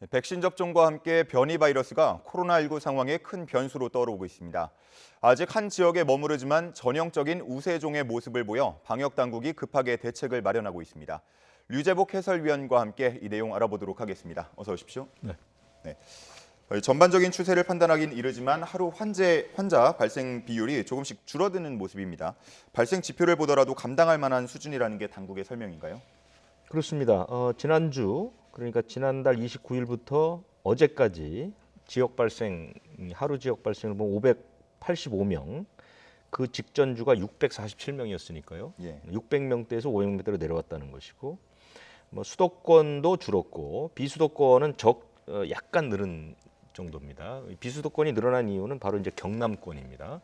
백신 접종과 함께 변이 바이러스가 코로나19 상황에 큰 변수로 떠오르고 있습니다. 아직 한 지역에 머무르지만 전형적인 우세종의 모습을 보여 방역 당국이 급하게 대책을 마련하고 있습니다. 류재복 해설위원과 함께 이 내용 알아보도록 하겠습니다. 어서 오십시오. 네. 전반적인 추세를 판단하긴 이르지만 하루 환자 발생 비율이 조금씩 줄어드는 모습입니다. 발생 지표를 보더라도 감당할 만한 수준이라는 게 당국의 설명인가요? 그렇습니다. 지난주 그러니까 지난달 29일부터 어제까지 하루 지역 발생을 보면 585명, 그 직전 주가 647명이었으니까요. 예. 600명대에서 500명대로 내려왔다는 것이고, 뭐 수도권도 줄었고 비수도권은 약간 늘은 정도입니다. 비수도권이 늘어난 이유는 바로 이제 경남권입니다.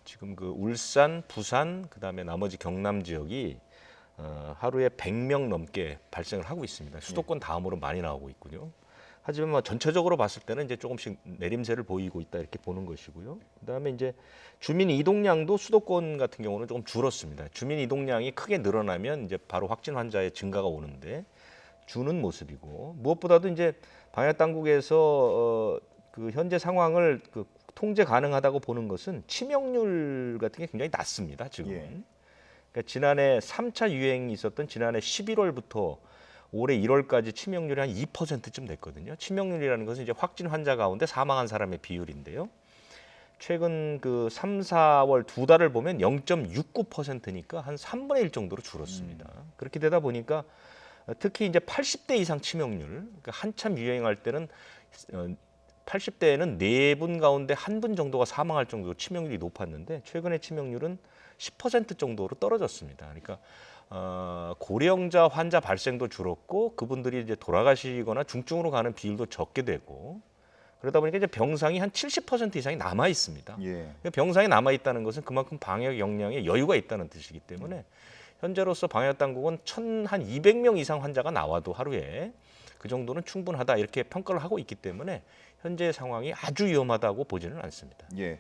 지금 그 울산, 부산, 그다음에 나머지 경남 지역이 하루에 100명 넘게 발생을 하고 있습니다. 수도권 다음으로 많이 나오고 있군요. 하지만 뭐 전체적으로 봤을 때는 이제 조금씩 내림세를 보이고 있다 이렇게 보는 것이고요. 그다음에 이제 주민 이동량도 수도권 같은 경우는 조금 줄었습니다. 주민 이동량이 크게 늘어나면 이제 바로 확진 환자의 증가가 오는데 주는 모습이고, 무엇보다도 이제 방역 당국에서 그 현재 상황을 통제 가능하다고 보는 것은 치명률 같은 게 굉장히 낮습니다. 지금은. 예. 그러니까 지난해 3차 유행이 있었던 지난해 11월부터 올해 1월까지 치명률이 한 2%쯤 됐거든요. 치명률이라는 것은 이제 확진 환자 가운데 사망한 사람의 비율인데요. 최근 그 3, 4월 두 달을 보면 0.69%니까 한 3분의 1 정도로 줄었습니다. 그렇게 되다 보니까 특히 이제 80대 이상 치명률, 그러니까 한참 유행할 때는 80대에는 4분 가운데 1분 정도가 사망할 정도로 치명률이 높았는데 최근의 치명률은 10% 정도로 떨어졌습니다. 그러니까 고령자 환자 발생도 줄었고 그분들이 이제 돌아가시거나 중증으로 가는 비율도 적게 되고, 그러다 보니까 이제 병상이 한 70% 이상이 남아 있습니다. 예. 병상이 남아 있다는 것은 그만큼 방역 역량에 여유가 있다는 뜻이기 때문에 현재로서 방역 당국은 한 200명 이상 환자가 나와도 하루에 그 정도는 충분하다 이렇게 평가를 하고 있기 때문에 현재 상황이 아주 위험하다고 보지는 않습니다. 예.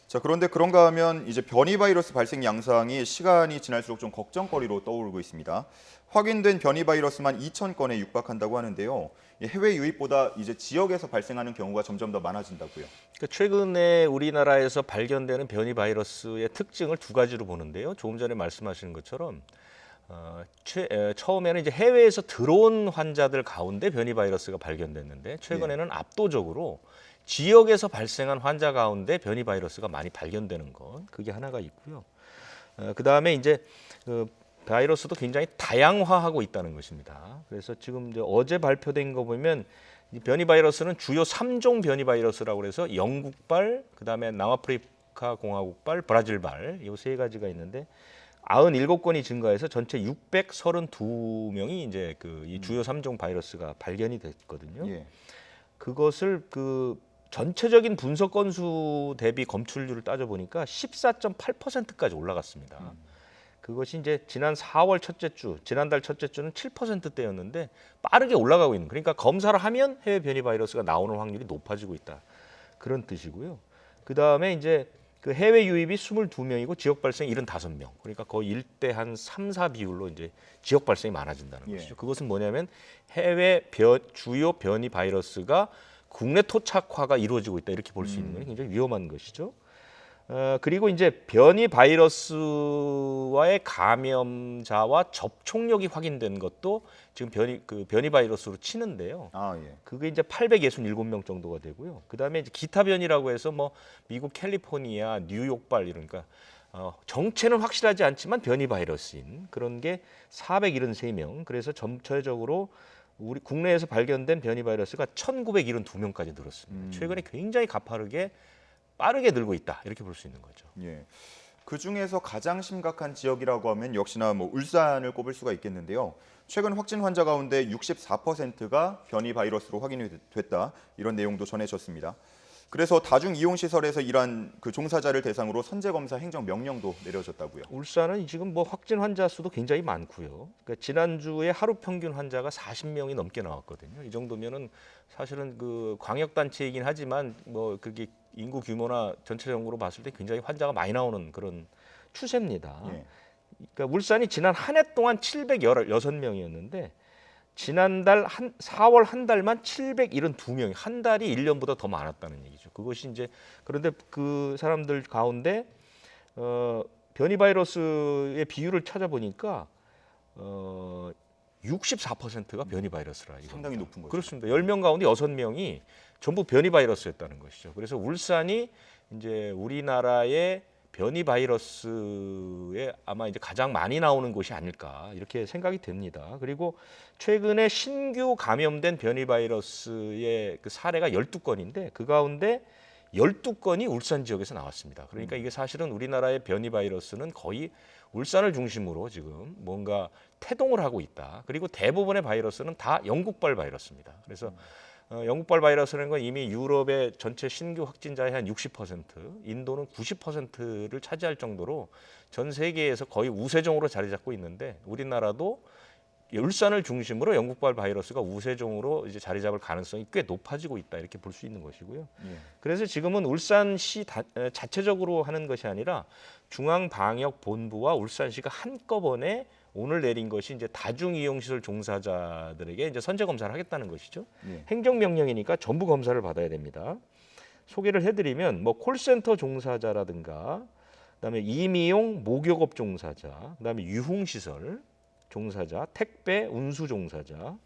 자, 그런데 그런가 하면 이제 변이 바이러스 발생 양상이 시간이 지날수록 좀 걱정거리로 떠오르고 있습니다. 확인된 변이 바이러스만 2,000건에 육박한다고 하는데요. 해외 유입보다 이제 지역에서 발생하는 경우가 점점 더 많아진다고요. 그러니까 최근에 우리나라에서 발견되는 변이 바이러스의 특징을 두 가지로 보는데요. 조금 전에 말씀하신 것처럼 처음에는 이제 해외에서 들어온 환자들 가운데 변이 바이러스가 발견됐는데 최근에는 압도적으로 지역에서 발생한 환자 가운데 변이 바이러스가 많이 발견되는 것, 그게 하나가 있고요. 그다음에 이제 바이러스도 굉장히 다양화하고 있다는 것입니다. 그래서 지금 이제 어제 발표된 거 보면 이 변이 바이러스는 주요 3종 변이 바이러스라고 해서 영국발, 그다음에 남아프리카 공화국발, 브라질발 이 세 가지가 있는데 97건이 증가해서 전체 632명이 이제 이 주요 3종 바이러스가 발견이 됐거든요. 예. 그것을 전체적인 분석 건수 대비 검출률을 따져보니까 14.8%까지 올라갔습니다. 그것이 이제 지난 4월 첫째 주, 지난달 첫째 주는 7%대였는데 빠르게 올라가고 있는, 그러니까 검사를 하면 해외 변이 바이러스가 나오는 확률이 높아지고 있다. 그런 뜻이고요. 그다음에 이제 그 해외 유입이 22명이고 지역 발생 75명. 그러니까 거의 1대 한 3, 4 비율로 이제 지역 발생이 많아진다는 것이죠. 그것은 뭐냐면 해외 주요 변이 바이러스가 국내 토착화가 이루어지고 있다 이렇게 볼 수 있는 건 굉장히 위험한 것이죠. 그리고 이제 변이 바이러스와의 감염자와 접촉력이 확인된 것도 지금 변이 바이러스로 치는데요. 아, 예. 그게 이제 867명 정도가 되고요. 그다음에 이제 기타 변이라고 해서 뭐 미국 캘리포니아, 뉴욕발 이러니까 정체는 확실하지 않지만 변이 바이러스인 그런 게 473명. 그래서 전체적으로 우리 국내에서 발견된 변이 바이러스가 1,972명까지 늘었습니다. 최근에 굉장히 빠르게 늘고 있다 이렇게 볼 수 있는 거죠. 예. 그 중에서 가장 심각한 지역이라고 하면 역시나 뭐 울산을 꼽을 수가 있겠는데요. 최근 확진 환자 가운데 64%가 변이 바이러스로 확인이 됐다 이런 내용도 전해졌습니다. 그래서 다중 이용 시설에서 일한 그 종사자를 대상으로 선제 검사 행정 명령도 내려졌다고요. 울산은 지금 뭐 확진 환자 수도 굉장히 많고요. 그러니까 지난주에 하루 평균 환자가 40명이 넘게 나왔거든요. 이 정도면은 사실은 그 광역 단체이긴 하지만 뭐 그게 인구 규모나 전체적으로 봤을 때 굉장히 환자가 많이 나오는 그런 추세입니다. 예. 그러니까 울산이 지난 한 해 동안 716명이었는데 지난달 4월 한 달만 772명이 한 달이 1년보다 더 많았다는 얘기죠. 그것이 이제 그런데 그 사람들 가운데 변이 바이러스의 비율을 찾아보니까 64%가 변이 바이러스라 이겁니다. 상당히 높은 거죠. 그렇습니다. 10명 가운데 6명이 전부 변이 바이러스였다는 것이죠. 그래서 울산이 이제 우리나라의 변이 바이러스에 아마 이제 가장 많이 나오는 곳이 아닐까 이렇게 생각이 됩니다. 그리고 최근에 신규 감염된 변이 바이러스의 그 사례가 12건인데 그 가운데 12건이 울산 지역에서 나왔습니다. 그러니까 이게 사실은 우리나라의 변이 바이러스는 거의 울산을 중심으로 지금 뭔가 태동을 하고 있다. 그리고 대부분의 바이러스는 다 영국발 바이러스입니다. 그래서 영국발 바이러스라는 건 이미 유럽의 전체 신규 확진자의 한 60%, 인도는 90%를 차지할 정도로 전 세계에서 거의 우세종으로 자리 잡고 있는데 우리나라도 울산을 중심으로 영국발 바이러스가 우세종으로 이제 자리 잡을 가능성이 꽤 높아지고 있다 이렇게 볼 수 있는 것이고요. 예. 그래서 지금은 울산시 자체적으로 하는 것이 아니라 중앙방역본부와 울산시가 한꺼번에 오늘 내린 것이 이제 다중이용시설 종사자들에게 이제 선제 검사를 하겠다는 것이죠. 예. 행정명령이니까 전부 검사를 받아야 됩니다. 소개를 해드리면 뭐 콜센터 종사자라든가, 그다음에 임의용 목욕업 종사자, 그다음에 유흥시설 종사자, 택배 운수 종사자,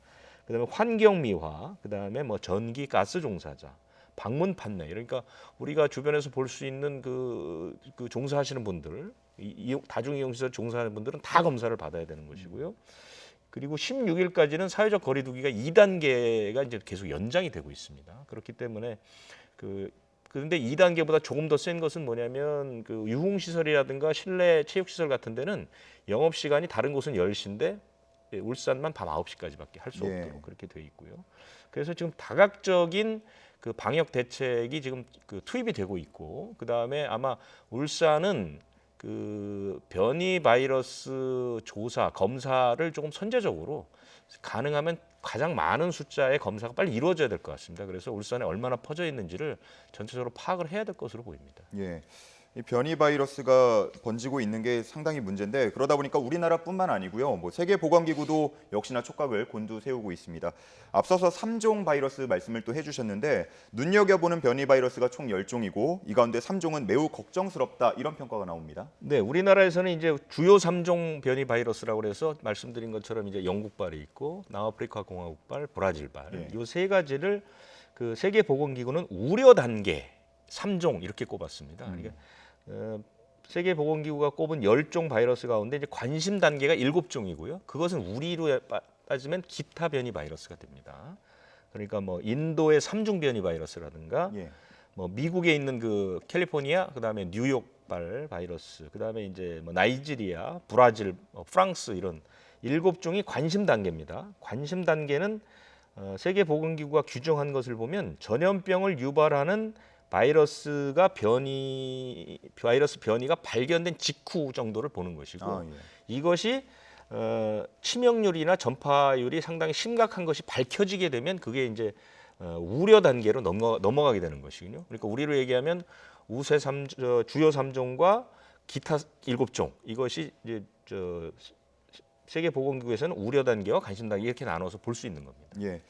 그다음에 환경미화, 그다음에 뭐 전기 가스 종사자, 방문 판매. 그러니까 우리가 주변에서 볼 수 있는 그 종사하시는 분들, 다중이용시설 종사하는 분들은 다 검사를 받아야 되는 것이고요. 그리고 16일까지는 사회적 거리두기가 2단계가 이제 계속 연장이 되고 있습니다. 그렇기 때문에 그런데 2단계보다 조금 더 센 것은 뭐냐면 그 유흥시설이라든가 실내 체육시설 같은 데는 영업시간이 다른 곳은 10시인데 울산만 밤 9시까지밖에 할 수 예. 없도록 그렇게 돼 있고요. 그래서 지금 다각적인 그 방역 대책이 지금 그 투입이 되고 있고 그다음에 아마 울산은 그 변이 바이러스 조사 검사를 조금 선제적으로 가능하면 가장 많은 숫자의 검사가 빨리 이루어져야 될 것 같습니다. 그래서 울산에 얼마나 퍼져 있는지를 전체적으로 파악을 해야 될 것으로 보입니다. 예. 이 변이 바이러스가 번지고 있는 게 상당히 문제인데 그러다 보니까 우리나라뿐만 아니고요. 뭐 세계보건기구도 역시나 촉각을 곤두세우고 있습니다. 앞서서 3종 바이러스 말씀을 또 해주셨는데 눈여겨보는 변이 바이러스가 총 10종이고 이 가운데 3종은 매우 걱정스럽다 이런 평가가 나옵니다. 네, 우리나라에서는 이제 주요 3종 변이 바이러스라고 그래서 말씀드린 것처럼 이제 영국발이 있고 남아프리카 공화국발, 브라질발 예. 이 세 가지를 그 세계보건기구는 우려 단계 3종 이렇게 꼽았습니다. 그러니까 세계보건기구가 꼽은 10종 바이러스 가운데 이제 관심 단계가 7종이고요. 그것은 우리로 따지면 기타 변이 바이러스가 됩니다. 그러니까 뭐 인도의 3중 변이 바이러스라든가 예. 뭐 미국에 있는 그 캘리포니아, 그다음에 뉴욕발 바이러스, 그다음에 이제 뭐 나이지리아, 브라질, 프랑스 이런 7종이 관심 단계입니다. 관심 단계는 세계보건기구가 규정한 것을 보면 전염병을 유발하는 바이러스 변이가 발견된 직후 정도를 보는 것이고 예. 이것이 치명률이나 전파율이 상당히 심각한 것이 밝혀지게 되면 그게 이제 우려 단계로 넘어가게 되는 것이군요. 그러니까 우리로 얘기하면 주요 3종과 기타 7종 이것이 이제 세계보건기구에서는 우려 단계와 관심 단계 이렇게 나눠서 볼 수 있는 겁니다. 예.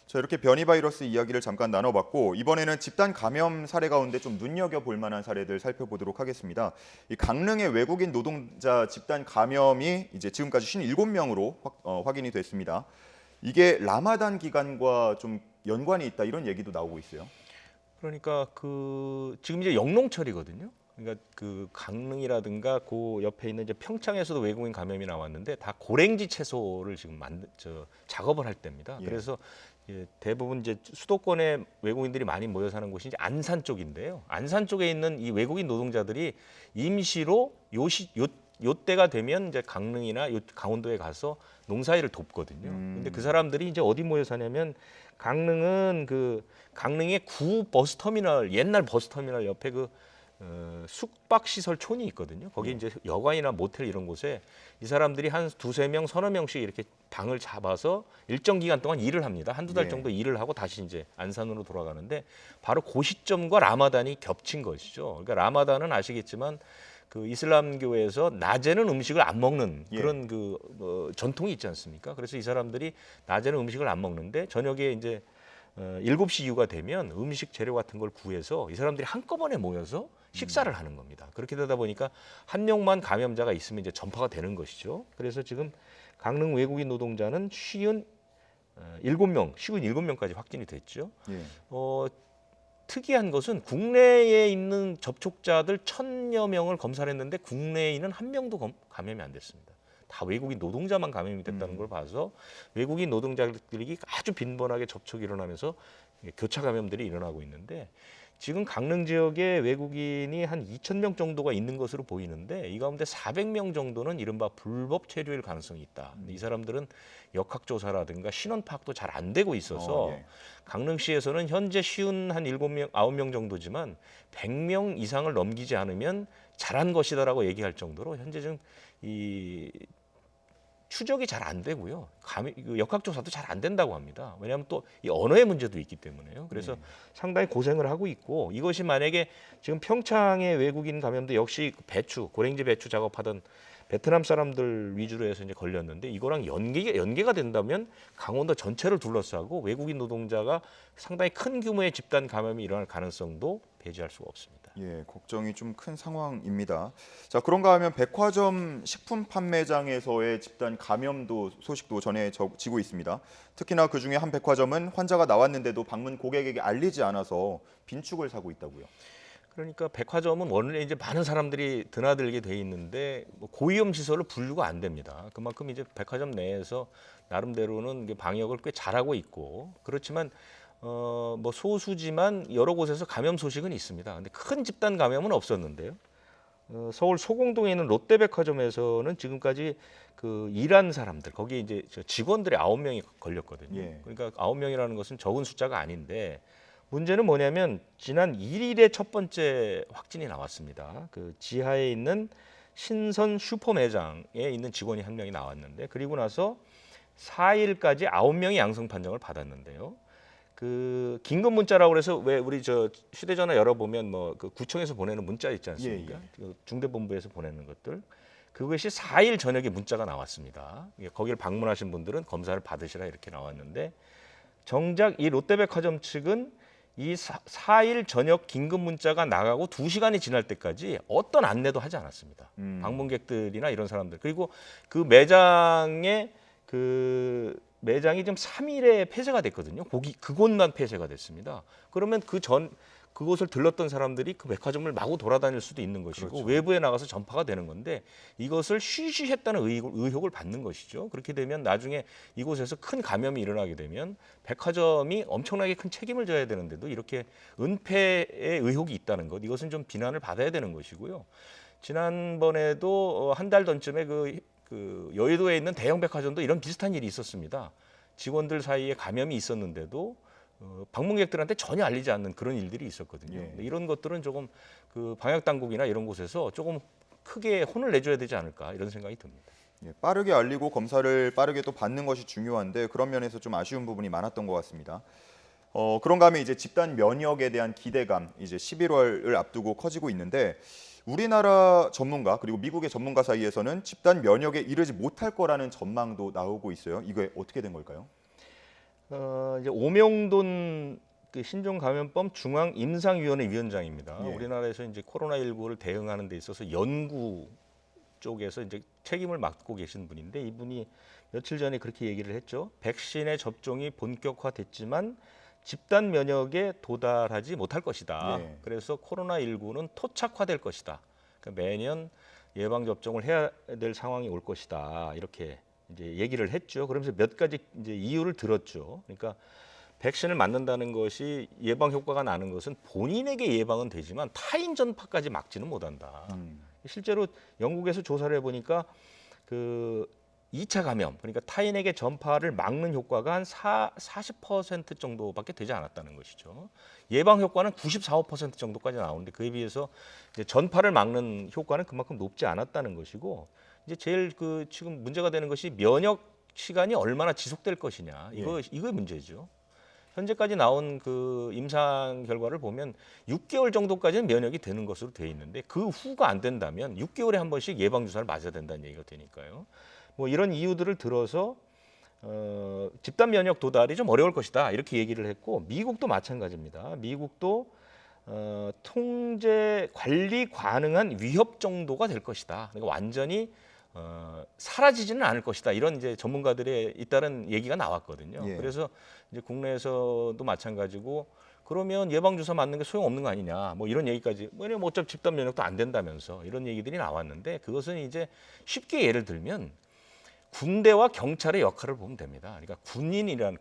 자, 이렇게 변이 바이러스 이야기를 잠깐 나눠봤고 이번에는 집단 감염 사례 가운데 좀 눈여겨볼 만한 사례들 살펴보도록 하겠습니다. 이 강릉의 외국인 노동자 집단 감염이 이제 지금까지 57명으로 확인이 됐습니다. 이게 라마단 기간과 좀 연관이 있다 이런 얘기도 나오고 있어요. 그러니까 지금 이제 영농철이거든요. 그러니까 그 강릉이라든가 그 옆에 있는 이제 평창에서도 외국인 감염이 나왔는데 다 고랭지 채소를 지금 작업을 할 때입니다. 예. 그래서 대부분 이제 수도권에 외국인들이 많이 모여 사는 곳이 이제 안산 쪽인데요. 안산 쪽에 있는 이 외국인 노동자들이 임시로 요 때가 되면 이제 강릉이나 강원도에 가서 농사일을 돕거든요. 근데 그 사람들이 이제 어디 모여 사냐면 강릉은 강릉의 구 버스터미널 옛날 버스터미널 옆에 숙박시설촌이 있거든요. 거기 이제 여관이나 모텔 이런 곳에 이 사람들이 한 두세 명, 서너 명씩 이렇게 방을 잡아서 일정 기간 동안 일을 합니다. 한두 달 예. 정도 일을 하고 다시 이제 안산으로 돌아가는데 바로 그 시점과 라마단이 겹친 것이죠. 그러니까 라마단은 아시겠지만 그 이슬람교에서 낮에는 음식을 안 먹는 예. 그런 전통이 있지 않습니까? 그래서 이 사람들이 낮에는 음식을 안 먹는데 저녁에 이제 7시 이후가 되면 음식 재료 같은 걸 구해서 이 사람들이 한꺼번에 모여서 식사를 하는 겁니다. 그렇게 되다 보니까 한 명만 감염자가 있으면 이제 전파가 되는 것이죠. 그래서 지금 강릉 외국인 노동자는 57명까지 확진이 됐죠. 예. 특이한 것은 국내에 있는 접촉자들 1,000여 명을 검사를 했는데 국내인은 한 명도 감염이 안 됐습니다. 다 외국인 노동자만 감염이 됐다는 걸 봐서 외국인 노동자들이 아주 빈번하게 접촉이 일어나면서 교차 감염들이 일어나고 있는데 지금 강릉 지역에 외국인이 한 2,000명 정도가 있는 것으로 보이는데 이 가운데 400명 정도는 이른바 불법 체류일 가능성이 있다. 근데 이 사람들은 역학조사라든가 신원 파악도 잘 안 되고 있어서 예. 강릉시에서는 현재 쉬운 한 7명, 9명 정도지만 100명 이상을 넘기지 않으면 잘한 것이다라고 얘기할 정도로 현재 지금 이 추적이 잘 안 되고요. 역학조사도 잘 안 된다고 합니다. 왜냐하면 또 이 언어의 문제도 있기 때문에요. 그래서 상당히 고생을 하고 있고 이것이 만약에 지금 평창의 외국인 감염도 역시 고랭지 배추 작업하던 베트남 사람들 위주로 해서 이제 걸렸는데 이거랑 연계가 된다면 강원도 전체를 둘러싸고 외국인 노동자가 상당히 큰 규모의 집단 감염이 일어날 가능성도 배제할 수가 없습니다. 예, 걱정이 좀 큰 상황입니다. 자, 그런가 하면 백화점 식품 판매장에서의 집단 감염도 소식도 전해지고 있습니다. 특히나 그중에 한 백화점은 환자가 나왔는데도 방문 고객에게 알리지 않아서 빈축을 사고 있다고요. 그러니까 백화점은 원래 이제 많은 사람들이 드나들게 돼 있는데 고위험 시설로 분류가 안 됩니다. 그만큼 이제 백화점 내에서 나름대로는 방역을 꽤 잘하고 있고 그렇지만 소수지만 여러 곳에서 감염 소식은 있습니다. 근데 큰 집단 감염은 없었는데요. 서울 소공동에 있는 롯데백화점에서는 지금까지 그 일한 사람들 거기에 이제 직원들이 9명이 걸렸거든요. 예. 그러니까 9명이라는 것은 적은 숫자가 아닌데 문제는 뭐냐면 지난 1일에 첫 번째 확진이 나왔습니다. 그 지하에 있는 신선 슈퍼 매장에 있는 직원이 한 명이 나왔는데 그리고 나서 4일까지 9명이 양성 판정을 받았는데요. 그 긴급 문자라고 그래서 왜 우리 휴대전화 열어보면 그 구청에서 보내는 문자 있지 않습니까? 그 중대본부에서 보내는 것들 그것이 4일 저녁에 문자가 나왔습니다. 거기를 방문하신 분들은 검사를 받으시라 이렇게 나왔는데 정작 이 롯데백화점 측은 이 4일 저녁 긴급 문자가 나가고 2시간이 지날 때까지 어떤 안내도 하지 않았습니다. 방문객들이나 이런 사람들 그리고 그 매장이 지금 3일에 폐쇄가 됐거든요. 그곳만 폐쇄가 됐습니다. 그러면 그곳을 들렀던 사람들이 그 백화점을 마구 돌아다닐 수도 있는 것이고 그렇죠. 외부에 나가서 전파가 되는 건데 이것을 쉬쉬했다는 의혹을 받는 것이죠. 그렇게 되면 나중에 이곳에서 큰 감염이 일어나게 되면 백화점이 엄청나게 큰 책임을 져야 되는데도 이렇게 은폐의 의혹이 있다는 것 이것은 좀 비난을 받아야 되는 것이고요. 지난번에도 한 달 전쯤에 그 여의도에 있는 대형 백화점도 이런 비슷한 일이 있었습니다. 직원들 사이에 감염이 있었는데도 방문객들한테 전혀 알리지 않는 그런 일들이 있었거든요. 예. 이런 것들은 조금 그 방역 당국이나 이런 곳에서 조금 크게 혼을 내줘야 되지 않을까 이런 생각이 듭니다. 예, 빠르게 알리고 검사를 빠르게 또 받는 것이 중요한데 그런 면에서 좀 아쉬운 부분이 많았던 것 같습니다. 그런가 하면 이제 집단 면역에 대한 기대감 이제 11월을 앞두고 커지고 있는데 우리나라 전문가 그리고 미국의 전문가 사이에서는 집단 면역에 이르지 못할 거라는 전망도 나오고 있어요. 이게 어떻게 된 걸까요? 이제 오명돈 그 신종감염법 중앙임상위원회 위원장입니다. 예. 우리나라에서 이제 코로나19를 대응하는 데 있어서 연구 쪽에서 이제 책임을 맡고 계신 분인데 이분이 며칠 전에 그렇게 얘기를 했죠. 백신의 접종이 본격화됐지만 집단 면역에 도달하지 못할 것이다. 예. 그래서 코로나19는 토착화될 것이다. 그러니까 매년 예방 접종을 해야 될 상황이 올 것이다. 이렇게 이제 얘기를 했죠. 그러면서 몇 가지 이제 이유를 들었죠. 그러니까 백신을 맞는다는 것이 예방 효과가 나는 것은 본인에게 예방은 되지만 타인 전파까지 막지는 못한다. 실제로 영국에서 조사를 해보니까 그 2차 감염, 그러니까 타인에게 전파를 막는 효과가 한 40% 정도밖에 되지 않았다는 것이죠. 예방 효과는 94, 5% 정도까지 나오는데 그에 비해서 이제 전파를 막는 효과는 그만큼 높지 않았다는 것이고 이제 제일 지금 문제가 되는 것이 면역 시간이 얼마나 지속될 것이냐 이거 문제죠. 현재까지 나온 그 임상 결과를 보면 6개월 정도까지는 면역이 되는 것으로 돼 있는데 그 후가 안 된다면 6개월에 한 번씩 예방 주사를 맞아야 된다는 얘기가 되니까요. 뭐 이런 이유들을 들어서 집단 면역 도달이 좀 어려울 것이다 이렇게 얘기를 했고 미국도 마찬가지입니다. 미국도 통제 관리 가능한 위협 정도가 될 것이다. 그러니까 완전히 사라지지는 않을 것이다. 이런 이제 전문가들의 잇따른 얘기가 나왔거든요. 예. 그래서 이제 국내에서도 마찬가지고 그러면 예방 주사 맞는 게 소용없는 거 아니냐. 뭐 이런 얘기까지. 왜냐면 어차피 집단 면역도 안 된다면서 이런 얘기들이 나왔는데 그것은 이제 쉽게 예를 들면 군대와 경찰의 역할을 보면 됩니다. 그러니까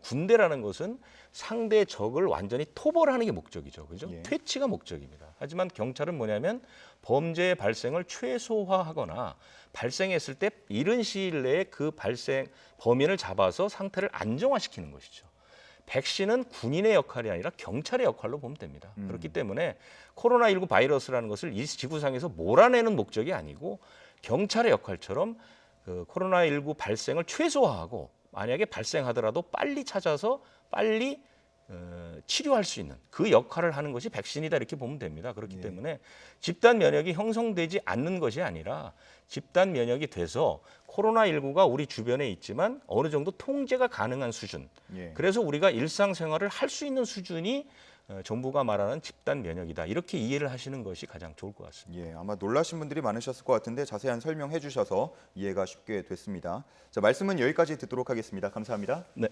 군대라는 것은 상대 적을 완전히 토벌하는 게 목적이죠. 그죠? 예. 퇴치가 목적입니다. 하지만 경찰은 뭐냐면 범죄의 발생을 최소화하거나 발생했을 때 이른 시일 내에 그 발생 범인을 잡아서 상태를 안정화시키는 것이죠. 백신은 군인의 역할이 아니라 경찰의 역할로 보면 됩니다. 그렇기 때문에 코로나19 바이러스라는 것을 이 지구상에서 몰아내는 목적이 아니고 경찰의 역할처럼 그 코로나19 발생을 최소화하고 만약에 발생하더라도 빨리 찾아서 빨리 치료할 수 있는 그 역할을 하는 것이 백신이다 이렇게 보면 됩니다. 그렇기 예. 때문에 집단 면역이 형성되지 않는 것이 아니라 집단 면역이 돼서 코로나19가 우리 주변에 있지만 어느 정도 통제가 가능한 수준. 예. 그래서 우리가 일상생활을 할 수 있는 수준이 정부가 말하는 집단 면역이다. 이렇게 이해를 하시는 것이 가장 좋을 것 같습니다. 예, 아마 놀라신 분들이 많으셨을 것 같은데 자세한 설명해 주셔서 이해가 쉽게 됐습니다. 자, 말씀은 여기까지 듣도록 하겠습니다. 감사합니다. 네.